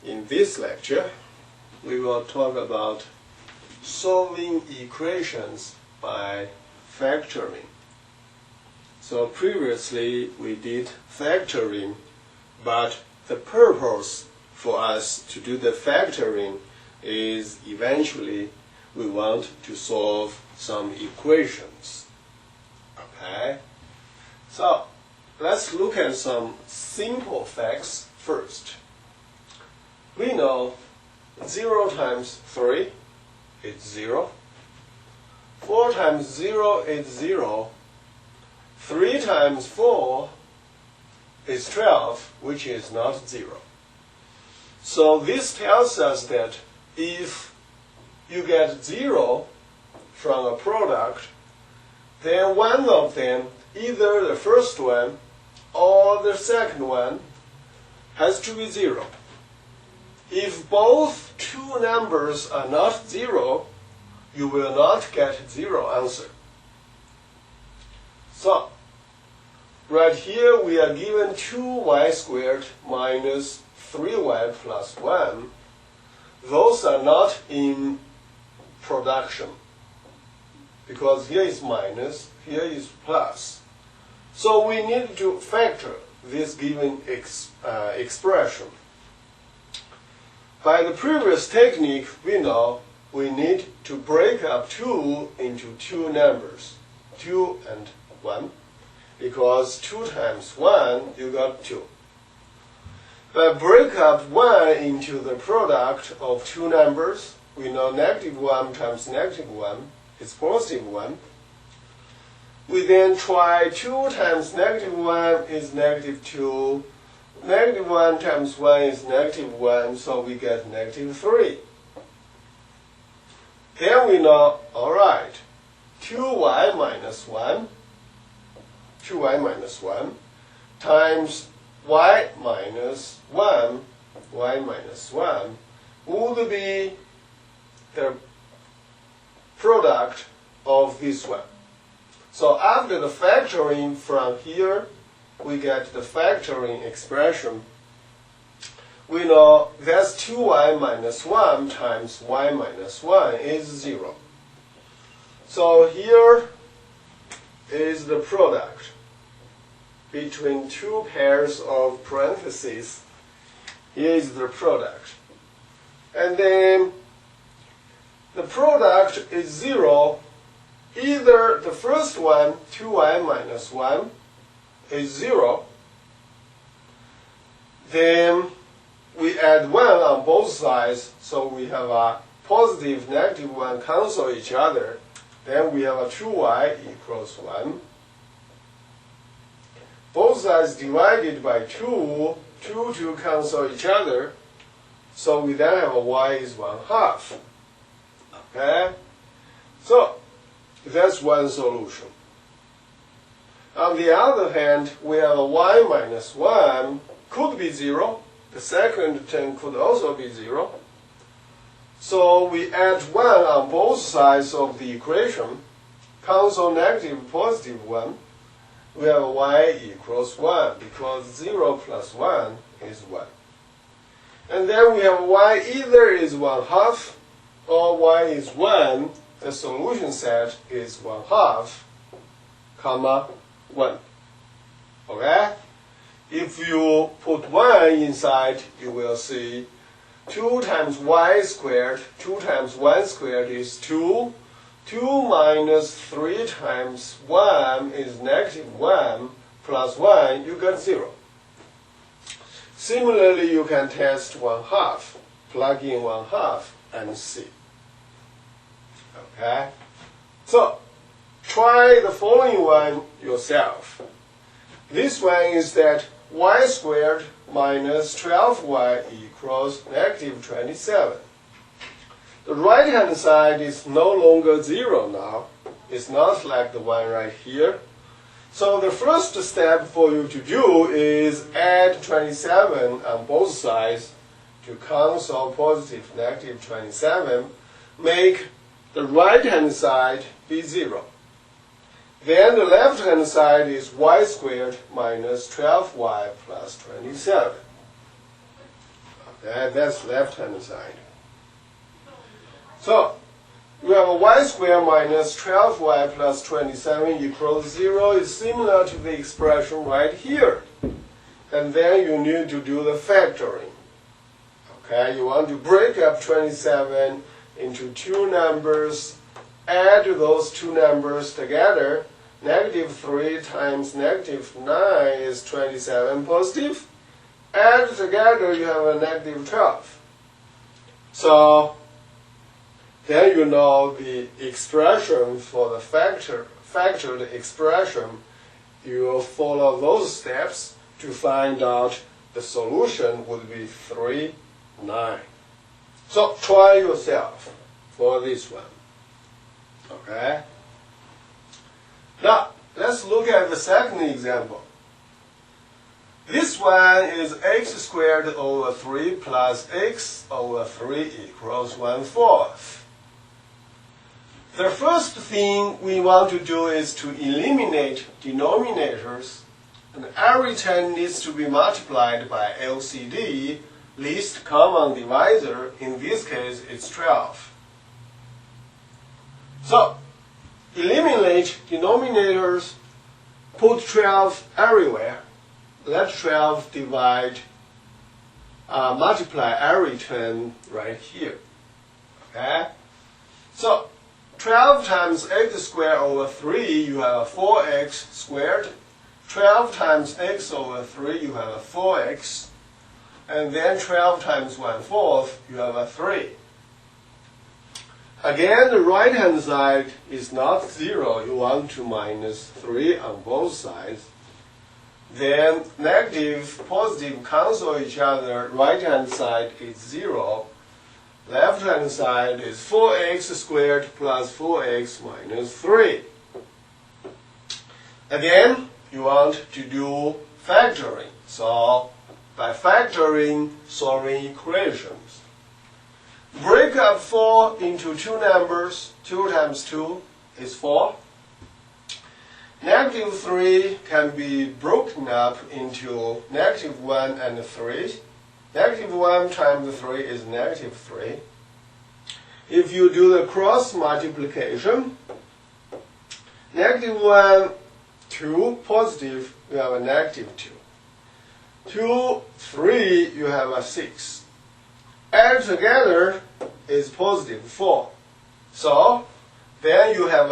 In this lecture, we will talk about solving equations by factoring. So previously we did factoring, but the purpose for us to do the factoring is eventually we want to solve some equations. Okay? So let's look at some simple facts first. We know 0 times 3 is 0. 4 times 0 is 0. 3 times 4 is 12, which is not 0. So this tells us that if you get 0 from a product, then one of them, either the first one or the second one, has to be 0. If both two numbers are not 0, you will not get 0 answer. So, right here we are given 2y squared minus 3y plus 1. Those are not in production, because here is minus, here is plus. So we need to factor this given expression. By the previous technique, we know we need to break up 2 into two numbers, 2 and 1, because 2 times 1, you got 2. But break up 1 into the product of two numbers, we know negative 1 times negative 1 is positive 1. We then try 2 times negative 1 is negative 2. Negative 1 times 1 is negative 1, so we get negative 3. Then we know, alright, 2y minus 1 times y minus 1 would be the product of this one. So after the factoring from here, we get the factoring expression. We know that's 2y minus 1 times y minus 1 is 0. So here is the product between two pairs of parentheses. Here is the product. And then the product is 0. Either the first one, 2y minus 1, is 0. Then we add 1 on both sides, so we have a positive, negative 1 cancel each other. Then we have a 2y equals 1. Both sides divided by 2, 2 cancel each other. So we then have a y is 1/2. Okay? So that's one solution. On the other hand, we have a y minus 1 could be 0. The second term could also be 0. So we add 1 on both sides of the equation, cancel negative, positive 1. We have y equals 1, because 0 plus 1 is 1. And then we have y either is 1/2 or y is 1. The solution set is 1/2, comma 1. Okay? If you put 1 inside, you will see 2 times y squared, 2 times 1 squared is 2. 2 minus 3 times 1 is negative 1, plus 1, you get 0. Similarly, you can test 1/2. Plug in 1/2 and see. Okay? So, try the following one yourself. This one is that y squared minus 12y equals negative 27. The right-hand side is no longer 0 now. It's not like the one right here. So the first step for you to do is add 27 on both sides to cancel positive, negative 27. Make the right-hand side be 0. Then the left-hand side is y squared minus 12y plus 27. Okay, that's left-hand side. So we have a y squared minus 12y plus 27 equals 0 is similar to the expression right here. And then you need to do the factoring. Okay, you want to break up 27 into two numbers, add those two numbers together. Negative 3 times negative 9 is 27 positive. Add together, you have a negative 12. So then you know the expression for the factored expression. You will follow those steps to find out the solution would be 3, 9. So try yourself for this one. Okay? Now, let's look at the second example. This one is x squared over 3 plus x over 3 equals 1/4. The first thing we want to do is to eliminate denominators, and every term needs to be multiplied by LCD, least common divisor. In this case, it's 12. So, eliminate denominators, put 12 everywhere. Let 12 multiply every term right here. Okay? So, 12 times x squared over 3, you have a 4x squared. 12 times x over 3, you have a 4x. And then 12 times 1/4, you have a 3. Again, the right-hand side is not 0. You want to minus 3 on both sides. Then negative, positive cancel each other. Right-hand side is 0. Left-hand side is 4x squared plus 4x minus 3. Again, you want to do factoring. So, by factoring, solving equations. Break up 4 into two numbers. 2 times 2 is 4. Negative 3 can be broken up into negative 1 and 3. Negative 1 times 3 is negative 3. If you do the cross multiplication, negative 1, 2, positive, you have a negative 2. 2, 3, you have a 6. Add together is positive 4. So, then you have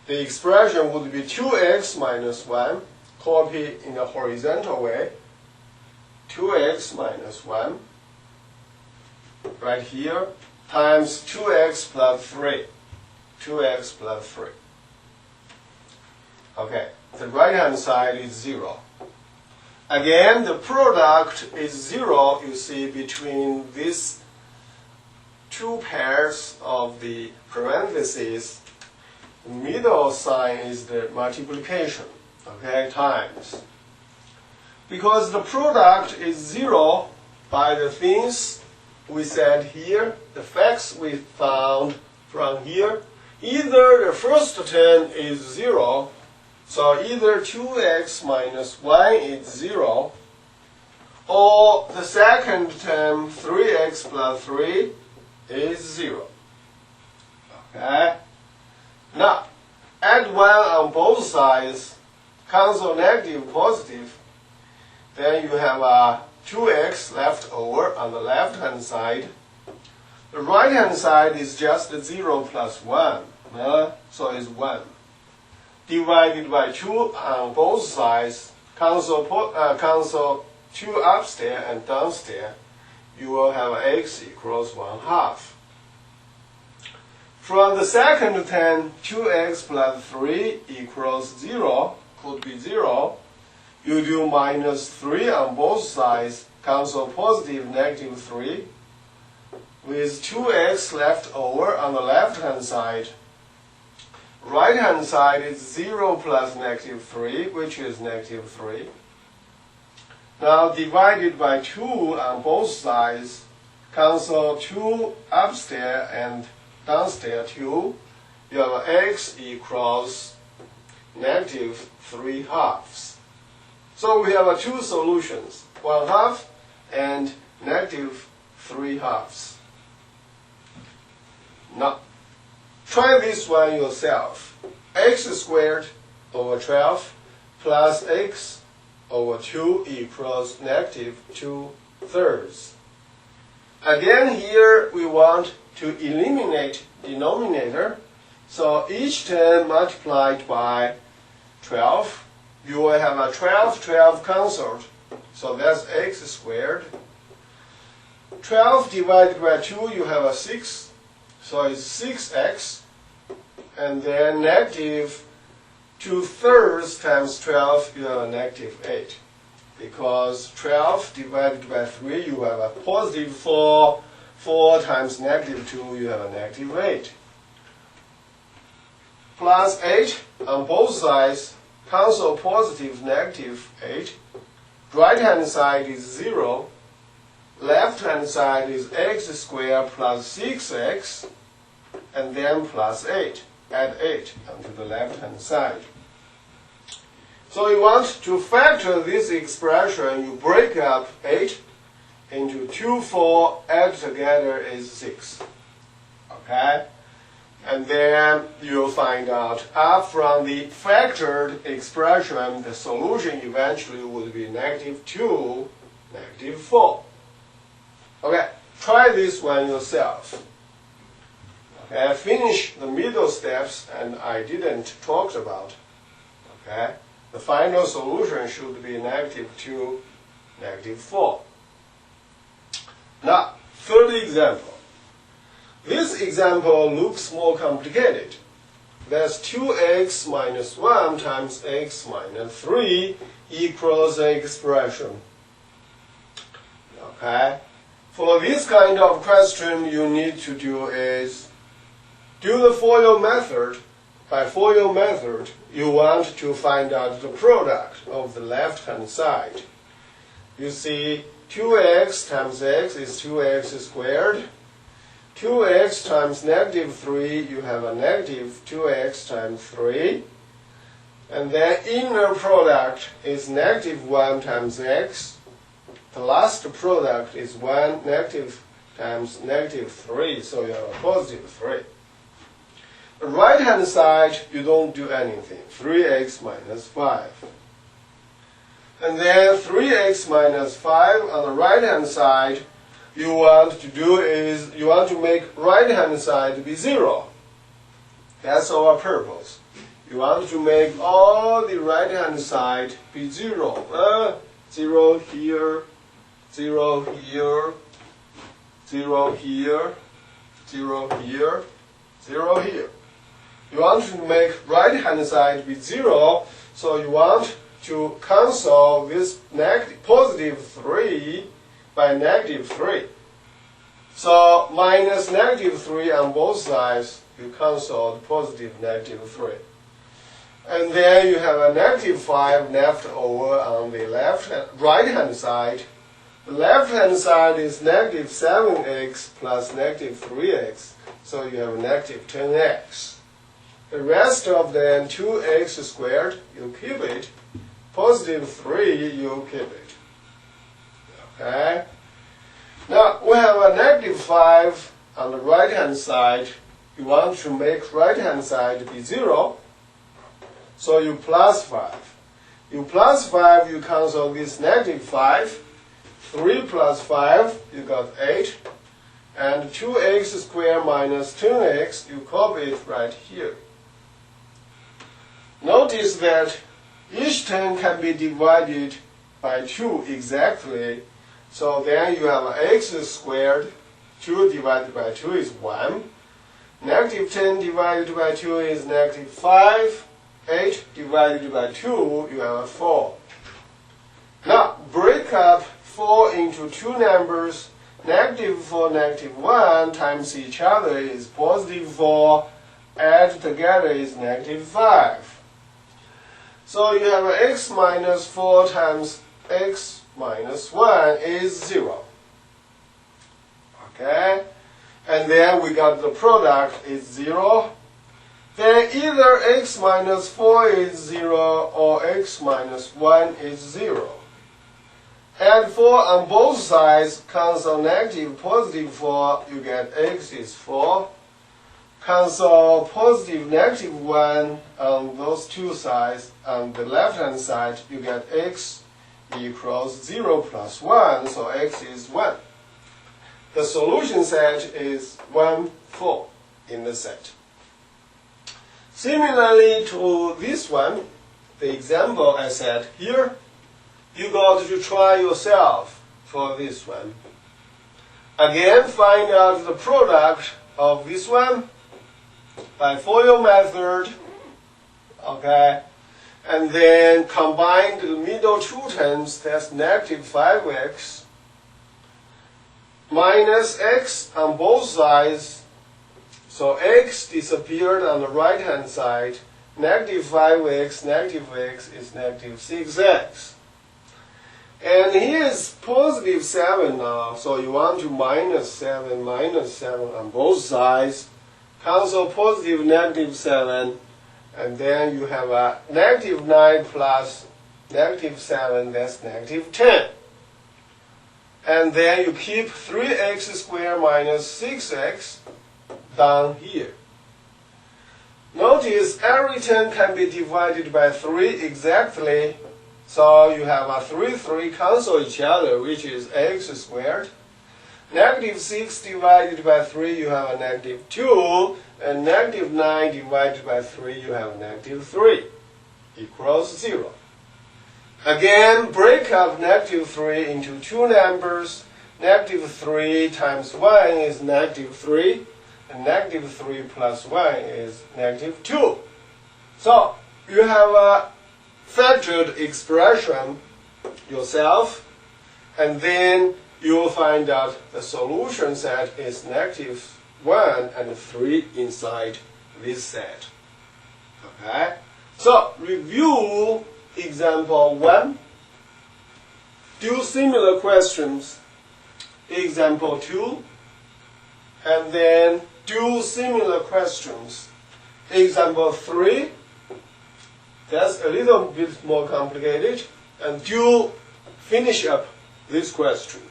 the expression would be 2x minus 1, copy in a horizontal way. 2x minus 1, right here, times 2x plus 3. 2x plus 3. Okay, the right-hand side is 0. Again, the product is 0, you see, between these two pairs of the parentheses. The middle sign is the multiplication, okay, times. Because the product is 0 by the things we said here, the facts we found from here, either the first term is 0, so either 2x minus 1 is 0, or the second term, 3x plus 3, is 0. Okay? Now, add 1 on both sides, cancel negative, positive, then you have a 2x left over on the left-hand side. The right-hand side is just 0 plus 1, so it's 1. Divided by 2 on both sides, cancel 2 upstairs and downstairs, you will have x equals 1/2. From the second term, 2x plus 3 equals 0, could be 0. You do minus 3 on both sides, cancel positive negative 3, with 2x left over on the left-hand side. Right-hand side is 0 plus negative 3, which is negative 3. Now divided by 2 on both sides, cancel 2 upstairs and downstairs 2. You have x equals negative 3/2. So we have two solutions, 1/2 and negative 3/2. Now, try this one yourself. X squared over 12 plus x over 2 equals negative 2/3. Again, here we want to eliminate denominator. So each term multiplied by 12, you will have a 12 cancelled. So that's x squared. 12 divided by 2, you have a 6. So it's 6x. And then negative 2/3 times 12, you have a negative 8. Because 12 divided by 3, you have a positive 4. 4 times negative 2, you have a negative 8. Plus 8 on both sides, cancel positive negative 8. Right hand side is 0. Left hand side is x squared plus 6x, and then plus 8. Add 8 onto the left hand side. So you want to factor this expression, you break up 8 into 2, 4, add together is 6. Okay? And then you'll find out from the factored expression, the solution eventually would be negative 2, negative 4. Okay, try this one yourself. Okay, finish the middle steps, and I didn't talk about. Okay, the final solution should be negative 2, negative 4. Now, third example. This example looks more complicated. That's 2x minus 1 times x minus 3 equals the expression. Okay? For this kind of question, you need to do is do the FOIL method. By FOIL method, you want to find out the product of the left-hand side. You see, 2x times x is 2x squared. 2x times negative 3, you have a negative 2x times 3. And then inner product is negative 1 times x. The last product is 1 negative times negative 3, so you have a positive 3. The right hand side, you don't do anything. 3x minus 5. And then 3x minus 5 on the right hand side, you want to do is you want to make right hand side be 0. That's our purpose. You want to make all the right hand side be 0. 0 here, 0 here, 0 here, 0 here, 0 here. You want to make right hand side be 0, so you want to cancel this positive 3 by negative 3. So minus negative 3 on both sides, you cancel the positive negative 3. And then you have a negative 5 left over on the right hand side. The left hand side is negative 7x plus negative 3x, so you have negative 10x. The rest of them, 2x squared, you keep it. Positive 3, you keep it. Okay? Now, we have a negative 5 on the right-hand side. You want to make right-hand side be 0, so you plus 5. You plus 5, you cancel this negative 5. 3 plus 5, you got 8. And 2x squared minus 10x, you copy it right here. Notice that each term can be divided by 2 exactly. So then you have x squared. 2 divided by 2 is 1. Negative 10 divided by 2 is negative 5. 8 divided by 2, you have 4. Now, break up 4 into two numbers. Negative 4, negative 1 times each other is positive 4. Add together is negative 5. So you have x minus 4 times x minus 1 is 0. Okay? And then we got the product is 0. Then either x minus 4 is 0 or x minus 1 is 0. Add 4 on both sides, cancel negative, positive 4, you get x is 4. Cancel positive, negative 1 on those two sides. On the left-hand side, you get x equals 0 plus 1, so x is 1. The solution set is 1, 4 in the set. Similarly to this one, the example I said here, you got to try yourself for this one. Again, find out the product of this one by FOIL method, okay, and then combine the middle two terms, that's negative 5x, minus x on both sides, so x disappeared on the right-hand side, negative 5x, negative x is negative 6x. And here is positive 7 now, so you want to minus 7 on both sides. Cancel positive, negative 7, and then you have a negative 9 plus negative 7, that's negative 10. And then you keep 3x squared minus 6x down here. Notice every term can be divided by 3 exactly. So you have a 3 cancel each other, which is x squared. Negative 6 divided by 3, you have a negative 2. And negative 9 divided by 3, you have a negative 3. Equals 0. Again, break up negative 3 into two numbers. Negative 3 times 1 is negative 3. And negative 3 plus 1 is negative 2. So you have a factored expression yourself, and then you will find out the solution set is negative 1 and 3 inside this set. Okay? So review example 1. Do similar questions. Example 2. And then do similar questions. Example 3. That's a little bit more complicated, and do finish up this question.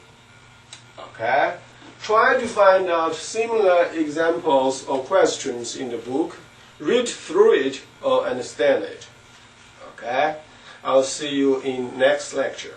Okay? Try to find out similar examples or questions in the book. Read through it or understand it. Okay? I'll see you in next lecture.